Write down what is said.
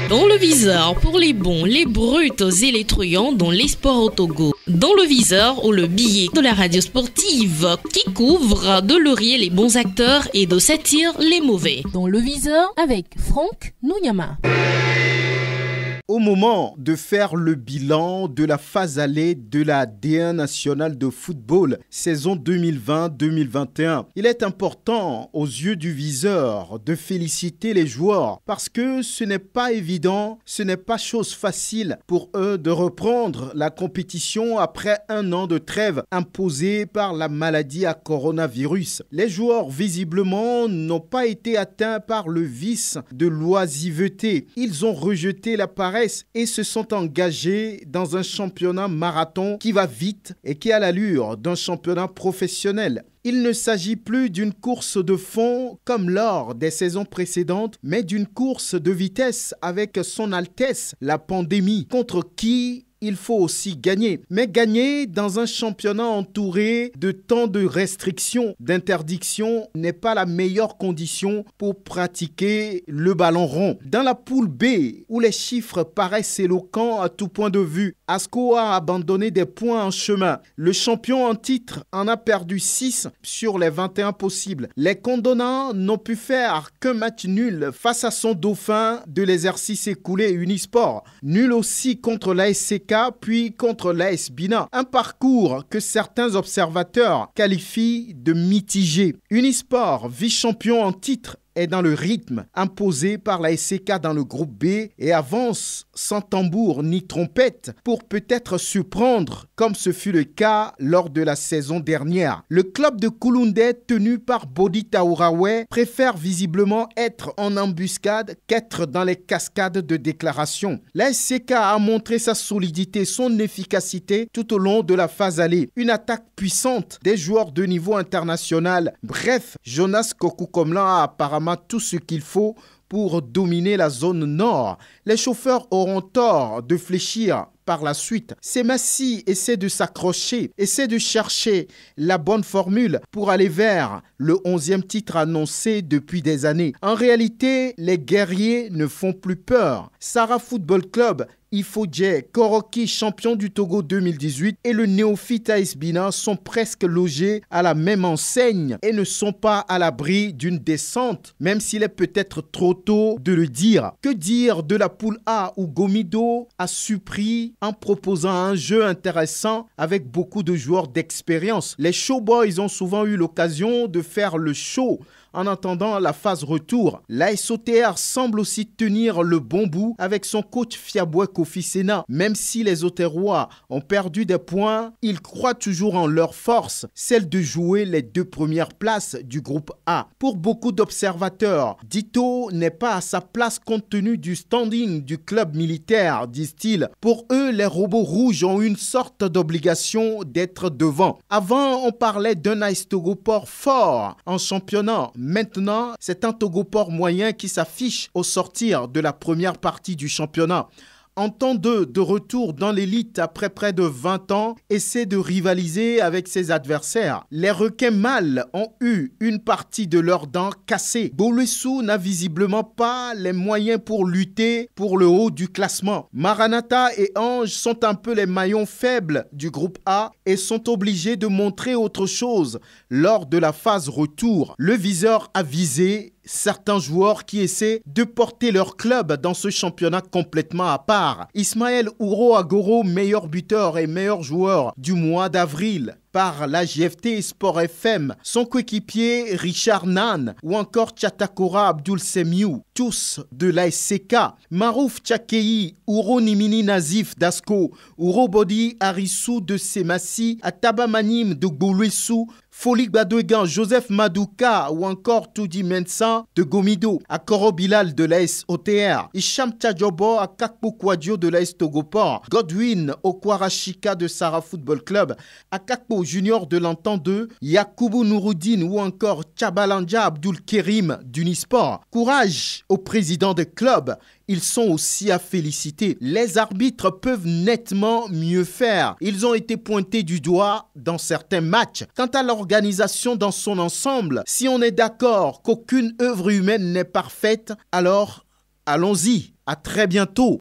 Dans le viseur, pour les bons, les brutes et les truands dans les sports au Togo. Dans le viseur, ou le billet de la radio sportive qui couvre de laurier les bons acteurs et de satire les mauvais. Dans le viseur avec Franck Nouyama. Au moment de faire le bilan de la phase allée de la D1 nationale de football saison 2020-2021, il est important aux yeux du viseur de féliciter les joueurs parce que ce n'est pas évident, ce n'est pas chose facile pour eux de reprendre la compétition après un an de trêve imposée par la maladie à coronavirus. Les joueurs visiblement n'ont pas été atteints par le vice de l'oisiveté. Ils ont rejeté la paresse et se sont engagés dans un championnat marathon qui va vite et qui a l'allure d'un championnat professionnel. Il ne s'agit plus d'une course de fond comme lors des saisons précédentes, mais d'une course de vitesse avec son Altesse, la pandémie, contre qui il faut aussi gagner. Mais gagner dans un championnat entouré de tant de restrictions, d'interdictions, n'est pas la meilleure condition pour pratiquer le ballon rond. Dans la poule B, où les chiffres paraissent éloquents à tout point de vue, Asco a abandonné des points en chemin. Le champion en titre en a perdu 6 sur les 21 possibles. Les Condonats n'ont pu faire qu'un match nul face à son dauphin de l'exercice écoulé Unisport. Nul aussi contre l'ASCK puis contre l'AS Bina. Un parcours que certains observateurs qualifient de mitigé. Unisport, vice-champion en titre, est dans le rythme imposé par la SCK dans le groupe B et avance sans tambour ni trompette pour peut-être surprendre comme ce fut le cas lors de la saison dernière. Le club de Kouloundé tenu par Bodi Taouraoué préfère visiblement être en embuscade qu'être dans les cascades de déclarations. La SCK a montré sa solidité, son efficacité tout au long de la phase allée. Une attaque puissante des joueurs de niveau international. Bref, Jonas Kokou-Komlan a apparemment tout ce qu'il faut pour dominer la zone nord. Les chauffeurs auront tort de fléchir par la suite. Semassi essaie de s'accrocher, essaie de chercher la bonne formule pour aller vers le 11e titre annoncé depuis des années. En réalité, les guerriers ne font plus peur. Sarah Football Club, Ifodje, Koroki, champion du Togo 2018 et le néophyte AS Bina sont presque logés à la même enseigne et ne sont pas à l'abri d'une descente, même s'il est peut-être trop tôt de le dire. Que dire de la poule A où Gomido a surpris en proposant un jeu intéressant avec beaucoup de joueurs d'expérience. Les showboys ont souvent eu l'occasion de faire le show en attendant la phase retour. L'AS OTR semble aussi tenir le bon bout avec son coach Fiaboué Kofi Sena. Même si les Oterois ont perdu des points, ils croient toujours en leur force, celle de jouer les 2 premières places du groupe A. Pour beaucoup d'observateurs, Dito n'est pas à sa place compte tenu du standing du club militaire, disent-ils. Pour eux, les robots rouges ont une sorte d'obligation d'être devant. Avant, on parlait d'un AS Togoport fort en championnat. Maintenant, c'est un Togoport moyen qui s'affiche au sortir de la première partie du championnat. En temps de retour dans l'élite après près de 20 ans, essaie de rivaliser avec ses adversaires. Les requins mâles ont eu une partie de leurs dents cassées. Boluissou n'a visiblement pas les moyens pour lutter pour le haut du classement. Maranatha et Ange sont un peu les maillons faibles du groupe A et sont obligés de montrer autre chose lors de la phase retour. Le viseur a visé certains joueurs qui essaient de porter leur club dans ce championnat complètement à part. Ismaël Ouro Agoro, meilleur buteur et meilleur joueur du mois d'avril par la GFT Sport FM, son coéquipier Richard Nan ou encore Tchatakora Abdul Semiou, tous de la SCK. Marouf Tchakei, Ouro Nimini Nazif d'Asco, Ouro Bodi Arissou de Semassi, Ataba Manim de Goluissou, Folik Badouegan, Joseph Madouka ou encore Tudi Mensa de Gomido, Akoro Bilal de l'AS OTR, Isham Tadjobo à Kakpo Kwadjo de l'AS Togoport, Godwin Okwarashika de Sarah Football Club, Akakpo Junior de l'Antan 2, Yakubu Nouroudine ou encore Tchabalanja Abdul Kerim d'Unisport. Courage au président de club. Ils sont aussi à féliciter. Les arbitres peuvent nettement mieux faire. Ils ont été pointés du doigt dans certains matchs. Quant à l'organisation dans son ensemble, si on est d'accord qu'aucune œuvre humaine n'est parfaite, alors Allons-y, à très bientôt.